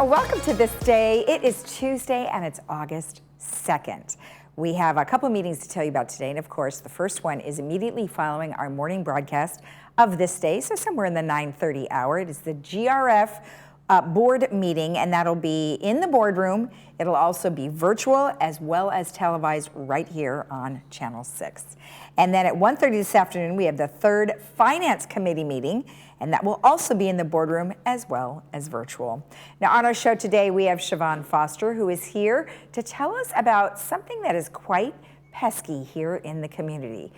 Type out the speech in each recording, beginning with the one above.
welcome to This Day. It is Tuesday and it's August 2nd. We have a couple meetings to tell you about today, and of course the first one is immediately following our morning broadcast of This Day, so somewhere in the 9:30 hour. It is the GRF board meeting, and that'll be in the boardroom. It'll also be virtual as well as televised right here on Channel 6. And then at 1:30 this afternoon, we have the third Finance Committee meeting, and that will also be in the boardroom as well as virtual. Now on our show today, we have Siobhan Foster, who is here to tell us about something that is quite pesky here in the community.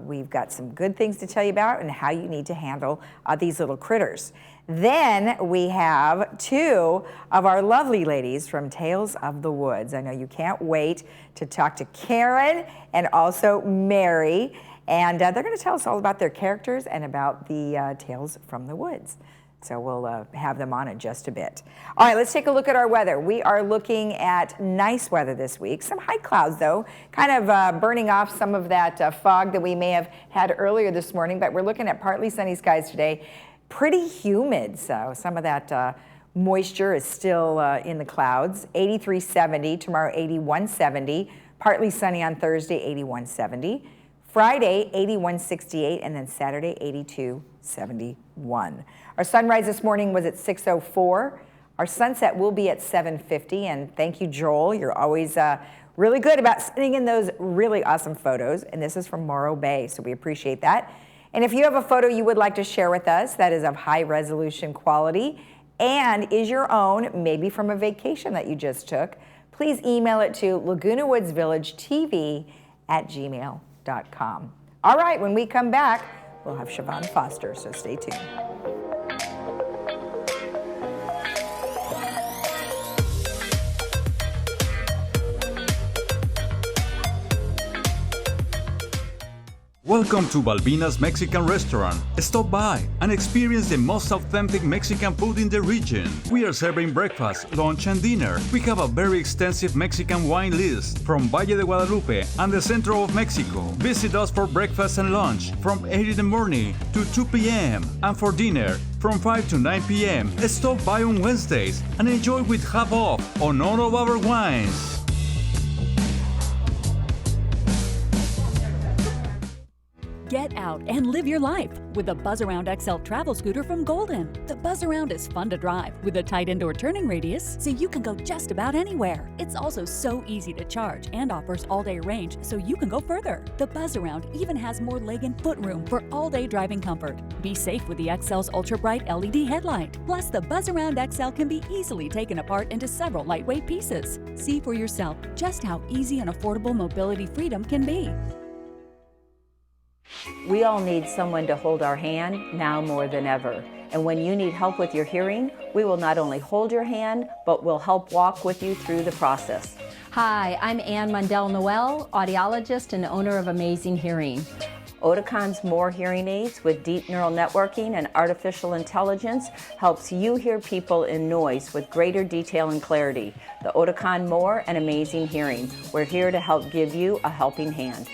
We've got some good things to tell you about and how you need to handle these little critters. Then we have two of our lovely ladies from Tales of the Woods. I know you can't wait to talk to Karen and also Mary, and they're going to tell us all about their characters and about the Tales from the Woods. So we'll have them on in just a bit. All right, let's take a look at our weather. We are looking at nice weather this week. Some high clouds, though, kind of burning off some of that fog that we may have had earlier this morning, but we're looking at partly sunny skies today. Pretty humid, so some of that moisture is still in the clouds. 83-70, tomorrow 81-70, partly sunny on Thursday, 81-70. Friday, 81-68, and then Saturday, 82-71. Our sunrise this morning was at 6:04. Our sunset will be at 7:50, and thank you, Joel. You're always really good about sending in those really awesome photos, and this is from Morro Bay, so we appreciate that. And if you have a photo you would like to share with us that is of high resolution quality and is your own, maybe from a vacation that you just took, please email it to lagunawoodsvillagetv@gmail.com. All right, when we come back, we'll have Siobhan Foster, so stay tuned. Welcome to Balbina's Mexican Restaurant. Stop by and experience the most authentic Mexican food in the region. We are serving breakfast, lunch, and dinner. We have a very extensive Mexican wine list from Valle de Guadalupe and the center of Mexico. Visit us for breakfast and lunch from 8 in the morning to 2 p.m. and for dinner from 5 to 9 p.m. Stop by on Wednesdays and enjoy with half off on all of our wines. Get out and live your life with the Buzz Around XL travel scooter from Golden. The Buzz Around is fun to drive with a tight indoor turning radius so you can go just about anywhere. It's also so easy to charge and offers all-day range so you can go further. The Buzz Around even has more leg and foot room for all-day driving comfort. Be safe with the XL's ultra-bright LED headlight. Plus, the Buzz Around XL can be easily taken apart into several lightweight pieces. See for yourself just how easy and affordable mobility freedom can be. We all need someone to hold our hand now more than ever. And when you need help with your hearing, we will not only hold your hand, but we'll help walk with you through the process. Hi, I'm Ann Mundell Noel, audiologist and owner of Amazing Hearing. Oticon's More Hearing Aids with deep neural networking and artificial intelligence helps you hear people in noise with greater detail and clarity. The Oticon More and Amazing Hearing. We're here to help give you a helping hand.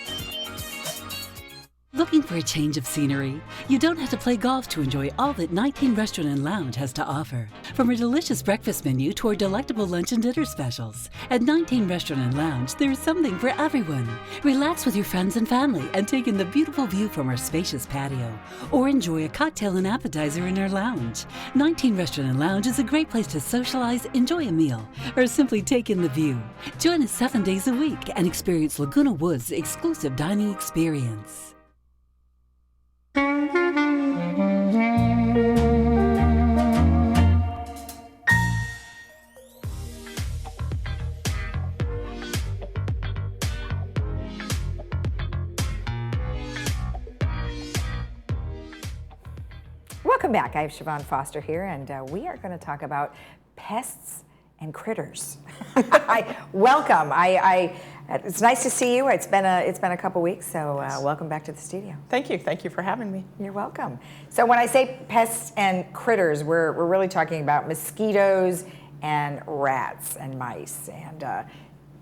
Looking for a change of scenery? You don't have to play golf to enjoy all that 19 Restaurant and Lounge has to offer. From a delicious breakfast menu to our delectable lunch and dinner specials. At 19 Restaurant and Lounge, there is something for everyone. Relax with your friends and family and take in the beautiful view from our spacious patio. Or enjoy a cocktail and appetizer in our lounge. 19 Restaurant and Lounge is a great place to socialize, enjoy a meal, or simply take in the view. Join us 7 days a week and experience Laguna Woods' exclusive dining experience. Welcome back. I have Siobhan Foster here, and we are going to talk about pests and critters. Welcome. It's nice to see you. It's been a couple weeks, so welcome back to the studio. Thank you. Thank you for having me. You're welcome. So when I say pests and critters, we're really talking about mosquitoes and rats and mice, and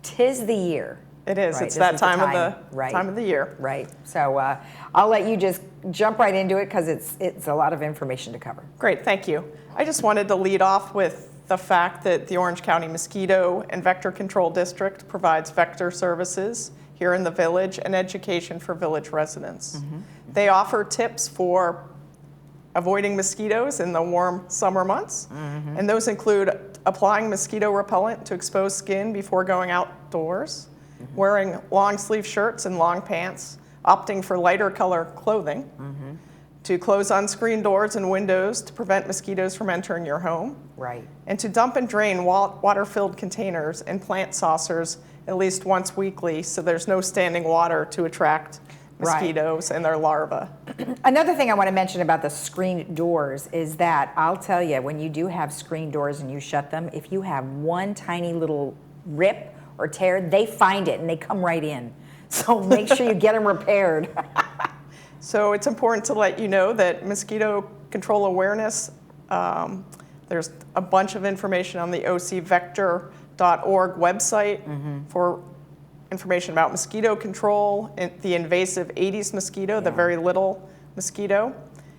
'tis the year. It is. Right, it's that time of the year. Right. So I'll let you just jump right into it because it's a lot of information to cover. Great. Thank you. I just wanted to lead off with the fact that the Orange County Mosquito and Vector Control District provides vector services here in the village and education for village residents. They offer tips for avoiding mosquitoes in the warm summer months, and those include applying mosquito repellent to exposed skin before going outdoors, wearing long sleeve shirts and long pants, opting for lighter color clothing, to close unscreened doors and windows to prevent mosquitoes from entering your home, Right. and to dump and drain water-filled containers and plant saucers at least once weekly so there's no standing water to attract mosquitoes and their larvae. Another thing I want to mention about the screened doors is that I'll tell you, when you do have screened doors and you shut them, if you have one tiny little rip or tear, they find it and they come right in. So make sure you get them repaired. So it's important to let you know that mosquito control awareness, there's a bunch of information on the ocvector.org website for information about mosquito control, the invasive Aedes mosquito, the very little mosquito,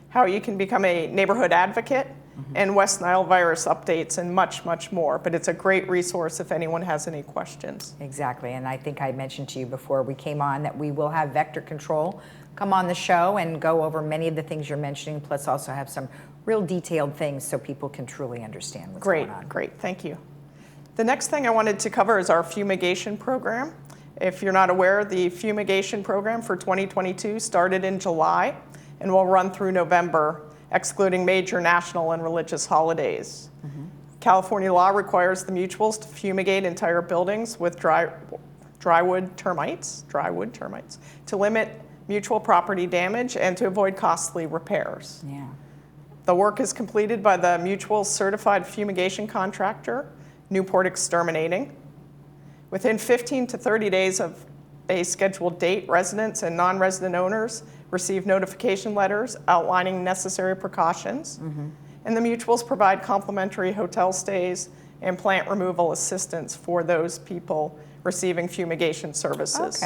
how you can become a neighborhood advocate, and West Nile virus updates, and much, much more. But it's a great resource if anyone has any questions. Exactly, and I think I mentioned to you before we came on that we will have Vector Control come on the show and go over many of the things you're mentioning, plus also have some real detailed things so people can truly understand what's going on. Great, thank you. The next thing I wanted to cover is our fumigation program. If you're not aware, the fumigation program for 2022 started in July and will run through November, excluding major national and religious holidays. California law requires the mutuals to fumigate entire buildings with drywood termites to limit mutual property damage and to avoid costly repairs. Yeah. The work is completed by the mutual certified fumigation contractor, Newport Exterminating. Within 15 to 30 days of a scheduled date, residents and non-resident owners receive notification letters outlining necessary precautions, and the mutuals provide complimentary hotel stays and plant removal assistance for those people receiving fumigation services.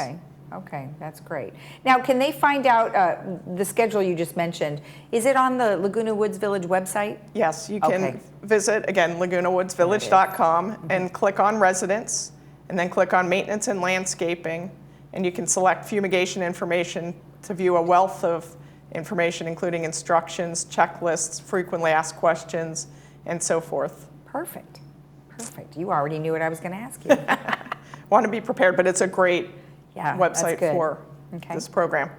Okay, that's great. Now, can they find out the schedule you just mentioned? Is it on the Laguna Woods Village website? Yes, you can visit, again, lagunawoodsvillage.com and click on residents, and then click on maintenance and landscaping, and you can select fumigation information to view a wealth of information, including instructions, checklists, frequently asked questions, and so forth. Perfect. You already knew what I was going to ask you. Want to be prepared, but it's a great website for this program.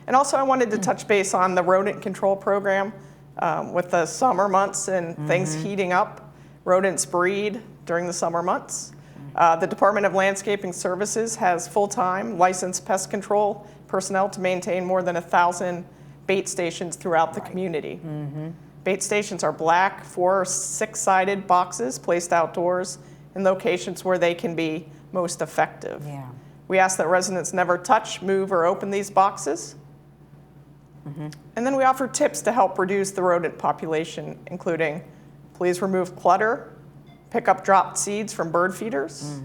And also I wanted to touch base on the rodent control program with the summer months and things heating up. Rodents breed during the summer months. The Department of Landscaping Services has full-time licensed pest control personnel to maintain more than 1,000 bait stations throughout the community. Bait stations are black, 4 or 6-sided boxes placed outdoors in locations where they can be most effective. We ask that residents never touch, move, or open these boxes. And then we offer tips to help reduce the rodent population, including please remove clutter, pick up dropped seeds from bird feeders,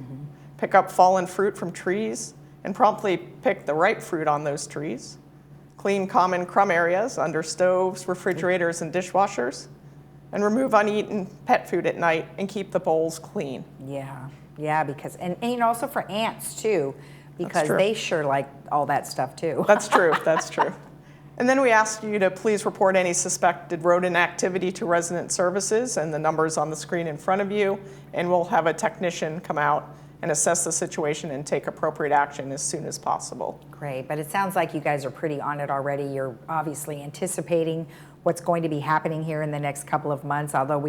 pick up fallen fruit from trees, and promptly pick the right fruit on those trees. Clean common crumb areas under stoves, refrigerators, and dishwashers, and remove uneaten pet food at night and keep the bowls clean. Yeah, because, and also for ants too, because they sure like all that stuff too. That's true. And then we ask you to please report any suspected rodent activity to resident services, and the number's on the screen in front of you, and we'll have a technician come out and assess the situation and take appropriate action as soon as possible. Great, but it sounds like you guys are pretty on it already. You're obviously anticipating what's going to be happening here in the next couple of months, although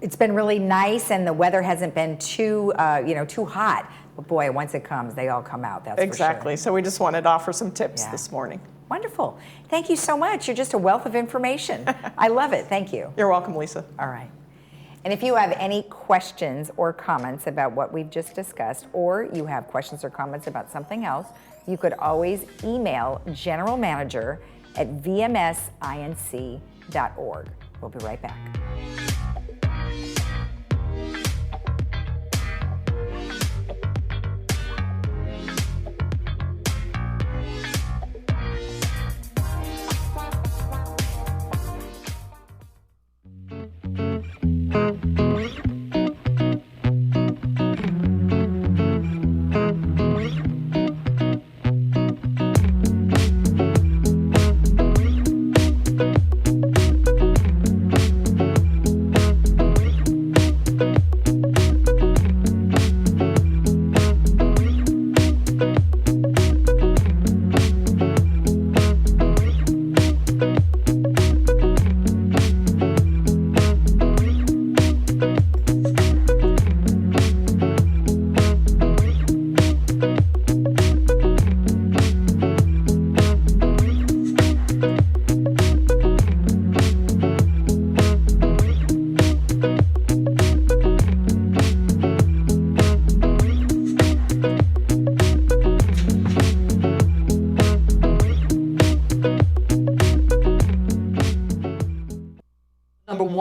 it's been really nice and the weather hasn't been too hot. But boy, once it comes, they all come out, that's Exactly, for sure. so we just wanted to offer some tips this morning. Wonderful. Thank you so much. You're just a wealth of information. I love it. Thank you. You're welcome, Lisa. All right. And if you have any questions or comments about what we've just discussed, or you have questions or comments about something else, you could always email General Manager at vmsinc.org. We'll be right back.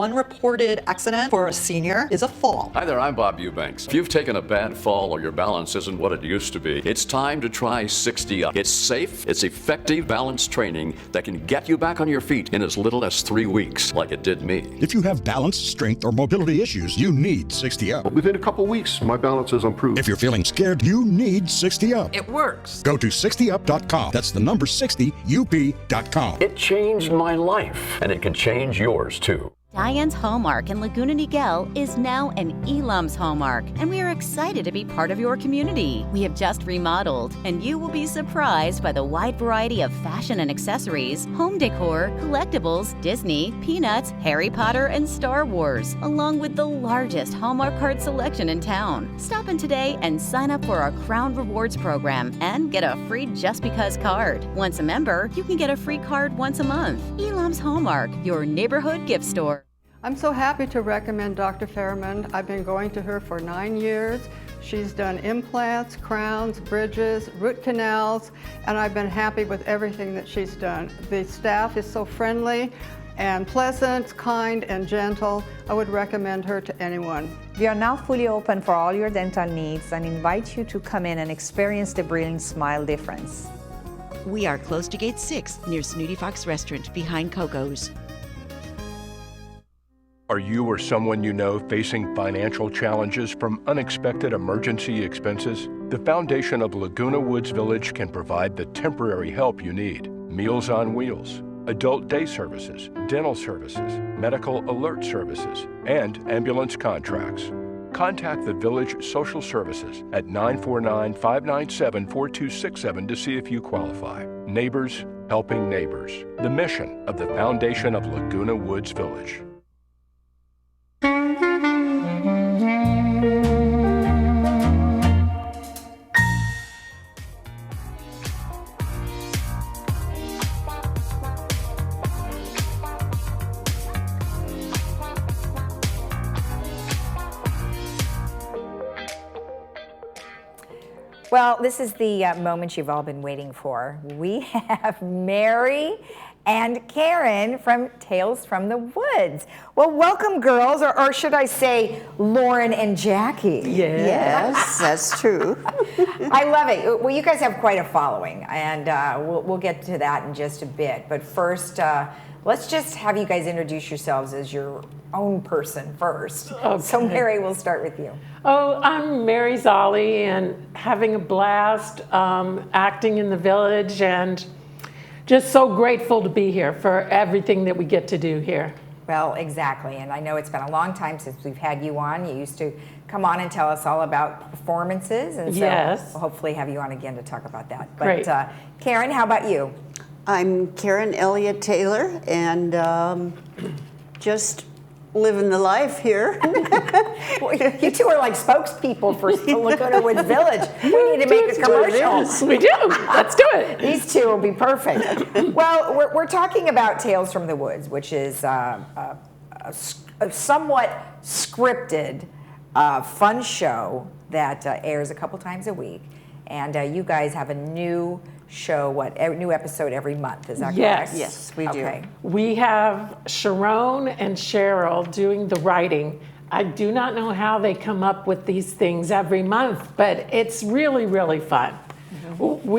one reported accident for a senior is a fall. Hi there, I'm Bob Eubanks. If you've taken a bad fall or your balance isn't what it used to be, it's time to try 60 Up. It's safe, it's effective balance training that can get you back on your feet in as little as 3 weeks, like it did me. If you have balance, strength, or mobility issues, you need 60 Up. Within a couple weeks, my balance has improved. If you're feeling scared, you need 60 Up. It works. Go to 60up.com. That's the number 60up.com. It changed my life, and it can change yours too. Diane's Hallmark in Laguna Niguel is now an Elam's Hallmark, and we are excited to be part of your community. We have just remodeled, and you will be surprised by the wide variety of fashion and accessories, home decor, collectibles, Disney, Peanuts, Harry Potter, and Star Wars, along with the largest Hallmark card selection in town. Stop in today and sign up for our Crown Rewards program and get a free Just Because card. Once a member, you can get a free card once a month. Elam's Hallmark, your neighborhood gift store. I'm so happy to recommend Dr. Fairman. I've been going to her for 9 years. She's done implants, crowns, bridges, root canals, and I've been happy with everything that she's done. The staff is so friendly and pleasant, kind, and gentle. I would recommend her to anyone. We are now fully open for all your dental needs and invite you to come in and experience the Brilliant Smile difference. We are close to Gate 6 near Snooty Fox Restaurant behind Coco's. Are you or someone you know facing financial challenges from unexpected emergency expenses? The foundation of Laguna Woods Village can provide the temporary help you need. Meals on Wheels, adult day services, dental services, medical alert services, and ambulance contracts. Contact the Village Social Services at 949-597-4267 to see if you qualify. Neighbors helping neighbors. The mission of the foundation of Laguna Woods Village. Well, this is the moment you've all been waiting for. We have Mary and Karen from Tales from the Woods. Well, welcome, girls, or should I say Lauren and Jackie? Yes, that's true. I love it. Well, you guys have quite a following, and we'll get to that in just a bit. But first, let's just have you guys introduce yourselves as your own person first. Okay. So Mary, we'll start with you. Oh, I'm Mary Zolli, and having a blast acting in the village, and just so grateful to be here for everything that we get to do here. Well, exactly, and I know it's been a long time since we've had you on. You used to come on and tell us all about performances, and so yes, we'll hopefully have you on again to talk about that. But great. Karen, how about you? I'm Karen Elliott Taylor, and just living the life here. Well, you two are like spokespeople for Laguna Woods Village. We need to make a commercial. We do. Let's do it. These two will be perfect. Well, we're talking about Tales from the Woods, which is a somewhat scripted, fun show that airs a couple times a week. And you guys have a new show, new episode every month, is that yes. correct? Yes, we do. Okay. We have Sharon and Cheryl doing the writing. I do not know how they come up with these things every month, but it's really, really fun. Mm-hmm.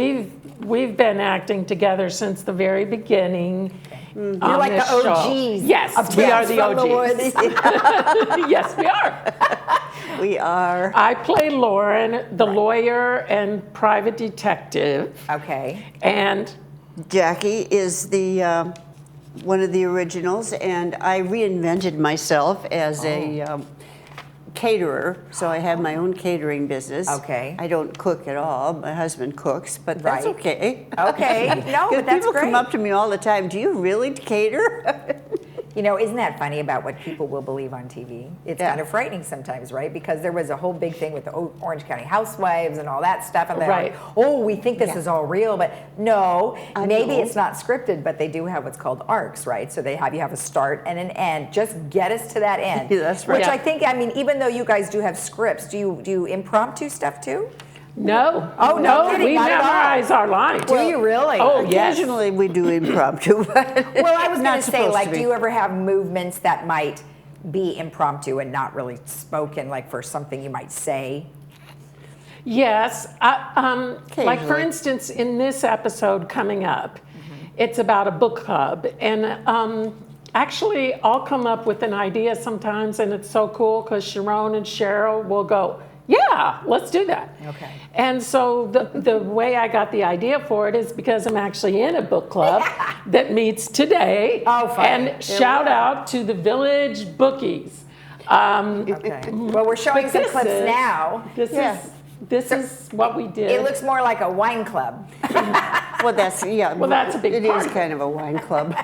We've been acting together since the very beginning. You're like the OGs. Show. Yes, we are the OGs. Yes, we are. We are. I play Lauren, the lawyer and private detective. Okay. And Jackie is the one of the originals, and I reinvented myself as a caterer, so I have my own catering business. Okay. I don't cook at all. My husband cooks, but that's okay. Okay. No, but that's people great. come up to me all the time, do you really cater? You know, isn't that funny about what people will believe on TV? It's kind of frightening sometimes, right? Because there was a whole big thing with the Orange County Housewives and all that stuff. And they're like, oh, we think this is all real. But no, maybe it's not scripted, but they do have what's called arcs, right? So you have a start and an end. Just get us to that end. That's right. Which I think, I mean, even though you guys do have scripts, do you impromptu stuff too? No. Oh, no, we memorize our lines. Do you really? Oh, yes. Occasionally we do impromptu. But well, I was going to say, like, do you ever have movements that might be impromptu and not really spoken, like for something you might say? Yes. Like, for instance, in this episode coming up, it's about a book club. And actually, I'll come up with an idea sometimes, and it's so cool because Sharon and Cheryl will go, yeah, let's do that. Okay. And so the way I got the idea for it is because I'm actually in a book club that meets today. Oh, fun. And shout out to the Village Bookies. Okay. Well, we're showing some clips now. This is what we did. It looks more like a wine club. Well, that's a big It part. is kind of a wine club.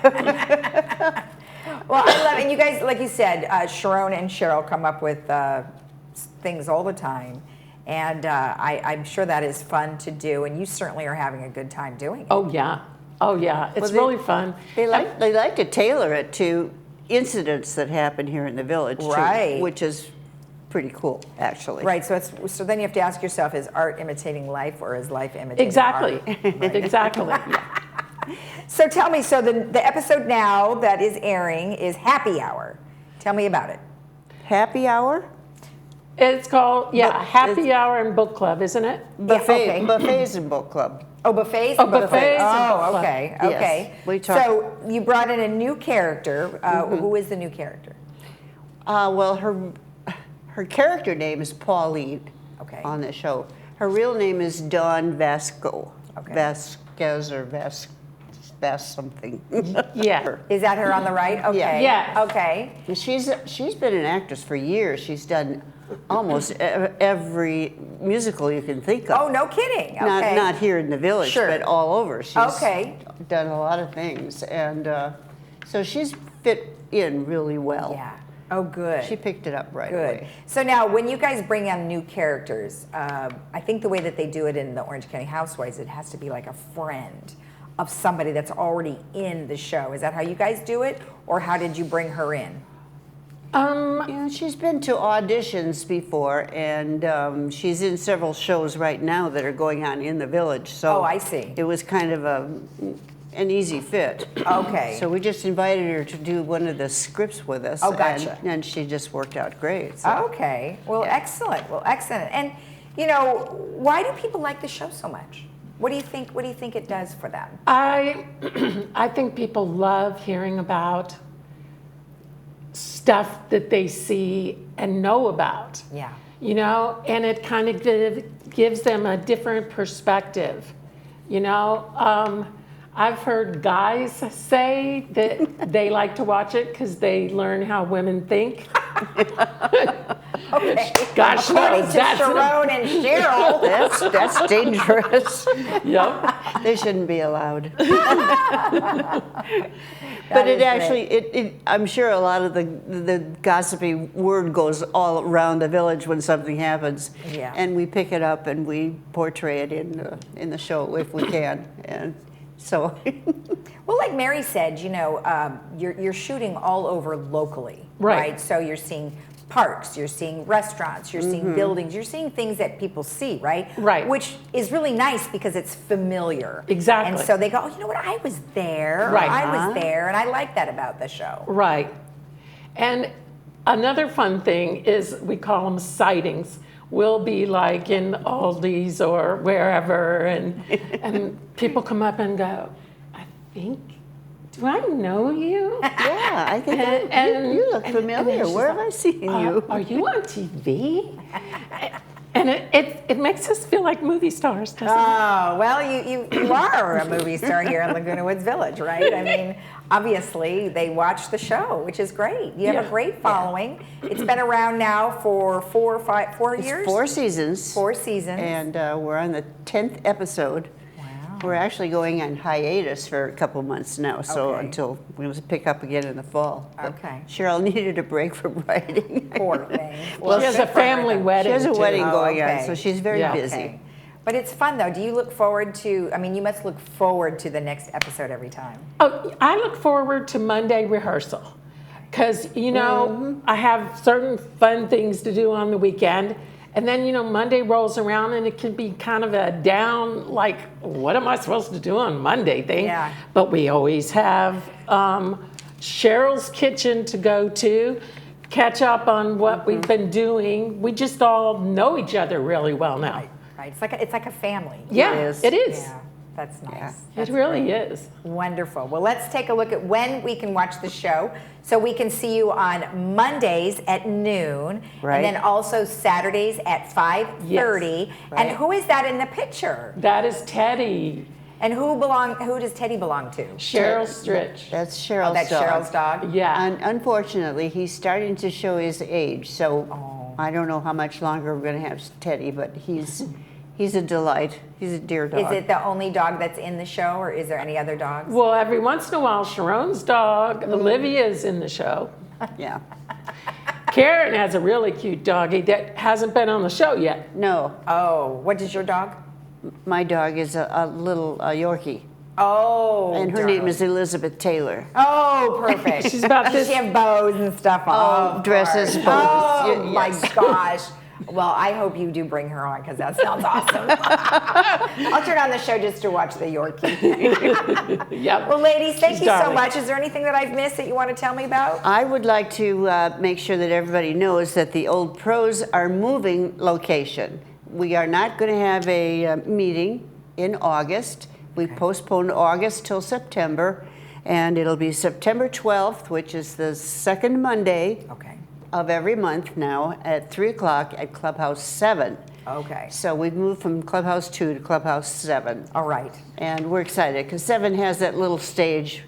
Well, I love it. And you guys, like you said, Sharon and Cheryl come up with things all the time. And I'm sure that is fun to do. And you certainly are having a good time doing it. Oh, yeah. Oh, yeah. It's really fun. They like to tailor it to incidents that happen here in the village, Right. too, which is pretty cool, actually. Right, so then you have to ask yourself, is art imitating life or is life imitating Exactly. art? Right. Exactly. So tell me, so the episode now that is airing is Happy Hour. Tell me about it. Happy Hour? It's called, Happy Hour and Book Club, isn't it? Buffets and book club. Oh, buffets? Oh, buffets and Oh, book club. okay, Yes. okay. We talk- So you brought in a new character. Who is the new character? Well, her character name is Pauline on the show. Her real name is Dawn Vasco. Vasquez or Vas something. Yeah. Is that her on the right? Okay. Yeah. Okay. And she's been an actress for years. She's done almost every musical you can think of. Oh, no kidding. Okay. Not here in the village, Sure. but all over. She's Okay. done a lot of things. And so she's fit in really well. Yeah. Oh, good. She picked it up right Good. away. So now, when you guys bring on new characters, I think the way that they do it in the Orange County Housewives, it has to be like a friend of somebody that's already in the show. Is that how you guys do it, or how did you bring her in? She's been to auditions before, and she's in several shows right now that are going on in the village. So Oh, I see. It was kind of an easy fit. Okay. So we just invited her to do one of the scripts with us. Oh, gotcha. And she just worked out great. So. Okay. Well, excellent. Well, excellent. And why do people like the show so much? What do you think? What do you think it does for them? I think people love hearing about stuff that they see and know about. Yeah. And it kind of gives them a different perspective. I've heard guys say that they like to watch it because they learn how women think. Okay. Gosh, according to Sharon and Cheryl. That's dangerous. Yep. They shouldn't be allowed. But it actually, I'm sure a lot of the gossipy word goes all around the village when something happens. Yeah. And we pick it up and we portray it in the show if we can. And so. Well, like Mary said, you're shooting all over locally, right? So you're seeing parks, you're seeing restaurants, you're seeing buildings, you're seeing things that people see, right? Right. Which is really nice because it's familiar. Exactly. And so they go, oh, you know what, I was there, or Right. I was there, and I like that about the show. Right. And another fun thing is we call them sightings. We'll be like in Aldi's or wherever, and people come up and go, I think, do I know you? Yeah, I think you look familiar. Where have I seen you? Are you on TV? And it makes us feel like movie stars, doesn't it? Oh, well, you are a movie star here in Laguna Woods Village, right? I mean, obviously, they watch the show, which is great. You have a great following. It's been around now for 4 years? 4 seasons. 4 seasons. And we're on the 10th episode. Wow. We're actually going on hiatus for a couple months now, so until we must pick up again in the fall. Okay. Cheryl needed a break from writing. Poor thing. Well, she has a family wedding. She has a too. wedding going okay. on, so she's very busy. Okay. But it's fun, though. Do you look forward to, you must look forward to the next episode every time. Oh, I look forward to Monday rehearsal because, I have certain fun things to do on the weekend. And then, Monday rolls around and it can be kind of a down, like, what am I supposed to do on Monday thing? Yeah. But we always have Cheryl's Kitchen to go to. catch up on what we've been doing. We just all know each other really well now. Right. It's like a family. Yeah, it is. Yeah, that's nice. Yeah, That's it really great. is. Wonderful. Well, let's take a look at when we can watch the show. So we can see you on Mondays at noon, Right. and then also Saturdays at 5:30. Yes. And who is that in the picture? That is Teddy. And who does Teddy belong to? Cheryl Stritch. That's Cheryl's That's dog. Cheryl's dog? Yeah. And unfortunately, he's starting to show his age, so I don't know how much longer we're going to have Teddy, but he's a delight. He's a dear dog. Is it the only dog that's in the show, or is there any other dogs? Well, every once in a while, Sharon's dog, Olivia's in the show. Yeah. Karen has a really cute doggy that hasn't been on the show yet. No. Oh, what is your dog? My dog is a little Yorkie. Oh. And her name is Elizabeth Taylor. Oh, perfect. She's about Does this. she have bows and stuff on? Oh, dresses, bows. Oh, Yes. my gosh. Well, I hope you do bring her on because that sounds awesome. I'll turn on the show just to watch the Yorkie. Yep. Well, ladies, thank She's you so darling. much. Is there anything that I've missed that you want to tell me about? I would like to make sure that everybody knows that the Old Pros are moving location. We are not going to have a meeting in August. We postponed August till September, and it'll be September 12th, which is the second Monday of every month now at 3 o'clock at Clubhouse 7. Okay. So we've moved from Clubhouse 2 to Clubhouse 7. All right. And we're excited because 7 has that little stage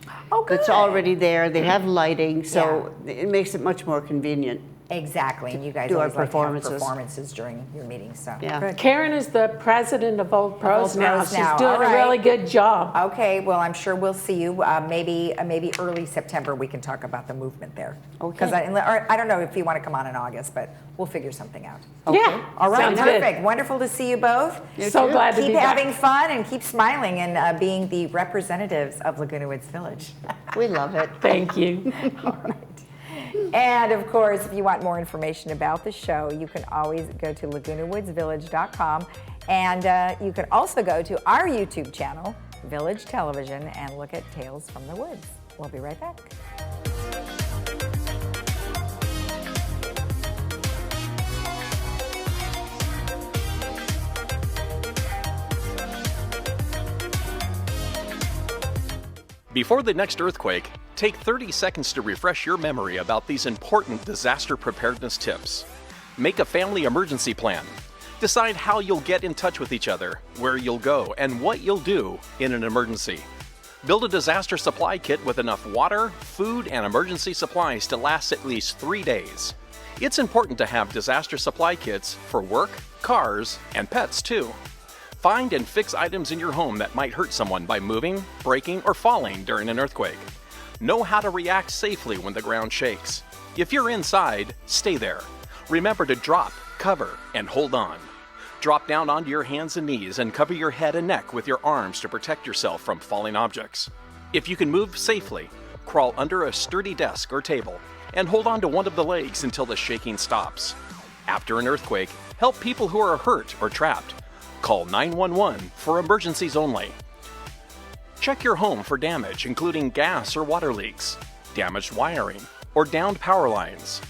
that's good. already there. They have lighting, so it makes it much more convenient. Exactly. And you guys Do our always like to have performances. performances during your meetings. So Yeah. Good. Karen is the president of Old Pros now. Pros She's now. doing All a right. really good job. Okay, well, I'm sure we'll see you. Maybe early September we can talk about the movement there. Okay. Because I don't know if you want to come on in August, but we'll figure something out. Yeah. All right, Sounds good. perfect. Wonderful to see you both. So glad to Keep be back. having fun and keep smiling and being the representatives of Laguna Woods Village. We love it. Thank you. All right. And of course, if you want more information about the show, you can always go to lagunawoodsvillage.com. And you can also go to our YouTube channel, Village Television, and look at Tales from the Woods. We'll be right back. Before the next earthquake, take 30 seconds to refresh your memory about these important disaster preparedness tips. Make a family emergency plan. Decide how you'll get in touch with each other, where you'll go, and what you'll do in an emergency. Build a disaster supply kit with enough water, food, and emergency supplies to last at least 3 days. It's important to have disaster supply kits for work, cars, and pets too. Find and fix items in your home that might hurt someone by moving, breaking, or falling during an earthquake. Know how to react safely when the ground shakes. If you're inside, stay there. Remember to drop, cover, and hold on. Drop down onto your hands and knees and cover your head and neck with your arms to protect yourself from falling objects. If you can move safely, crawl under a sturdy desk or table and hold on to one of the legs until the shaking stops. After an earthquake, help people who are hurt or trapped. Call 911 for emergencies only. Check your home for damage, including gas or water leaks, damaged wiring, or downed power lines.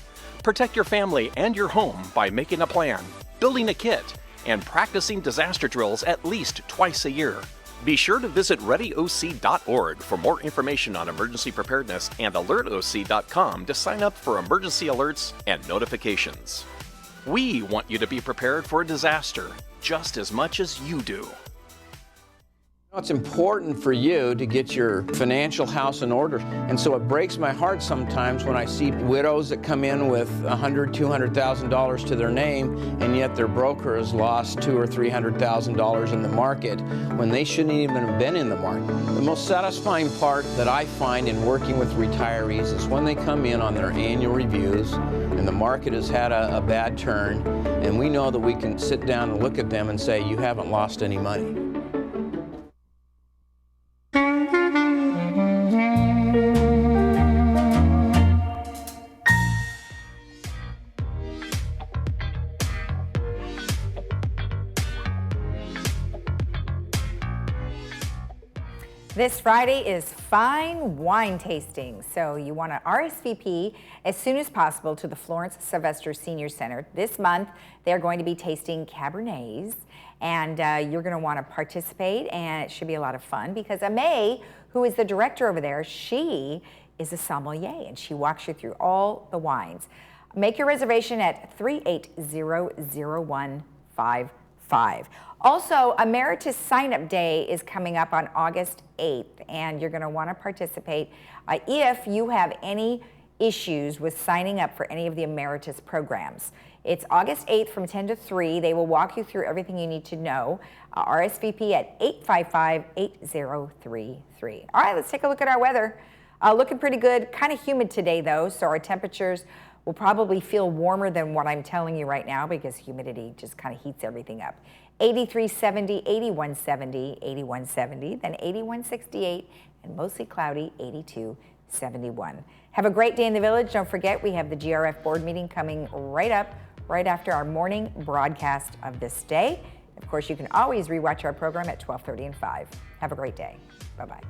Protect your family and your home by making a plan, building a kit, and practicing disaster drills at least twice a year. Be sure to visit readyoc.org for more information on emergency preparedness and alertoc.com to sign up for emergency alerts and notifications. We want you to be prepared for a disaster just as much as you do. It's important for you to get your financial house in order. And so it breaks my heart sometimes when I see widows that come in with $100,000, $200,000 to their name, and yet their broker has lost $200,000 or $300,000 in the market when they shouldn't even have been in the market. The most satisfying part that I find in working with retirees is when they come in on their annual reviews and the market has had a bad turn, and we know that we can sit down and look at them and say, you haven't lost any money. This Friday is fine wine tasting, so you want to RSVP as soon as possible to the Florence Sylvester Senior Center. This month, they're going to be tasting Cabernets, and you're going to want to participate, and it should be a lot of fun because Amay, who is the director over there, she is a sommelier, and she walks you through all the wines. Make your reservation at 380-0155. Also, Emeritus Sign-Up Day is coming up on August 8th, and you're going to want to participate if you have any issues with signing up for any of the Emeritus programs. It's August 8th from 10 to 3. They will walk you through everything you need to know. RSVP at 855-8033. All right, let's take a look at our weather. Looking pretty good. Kind of humid today, though, so our temperatures will probably feel warmer than what I'm telling you right now because humidity just kind of heats everything up. 83-70, 81-70, 81-70, then 81-68, and mostly cloudy, 82-71. Have a great day in the village. Don't forget, we have the GRF board meeting coming right up, right after our morning broadcast of This Day. Of course, you can always rewatch our program at 12:30 and 5. Have a great day. Bye-bye.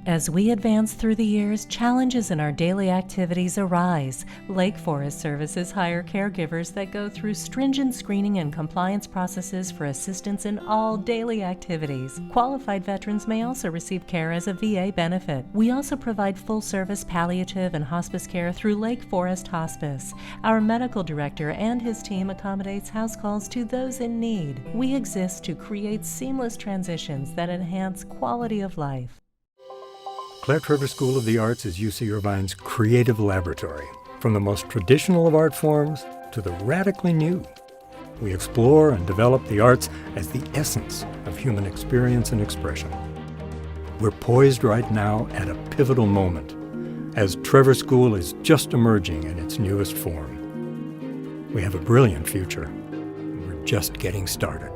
As we advance through the years, challenges in our daily activities arise. Lake Forest Services hire caregivers that go through stringent screening and compliance processes for assistance in all daily activities. Qualified veterans may also receive care as a VA benefit. We also provide full-service palliative and hospice care through Lake Forest Hospice. Our medical director and his team accommodates house calls to those in need. We exist to create seamless transitions that enhance quality of life. Claire Trevor School of the Arts is UC Irvine's creative laboratory. From the most traditional of art forms to the radically new, we explore and develop the arts as the essence of human experience and expression. We're poised right now at a pivotal moment, as Trevor School is just emerging in its newest form. We have a brilliant future. We're just getting started.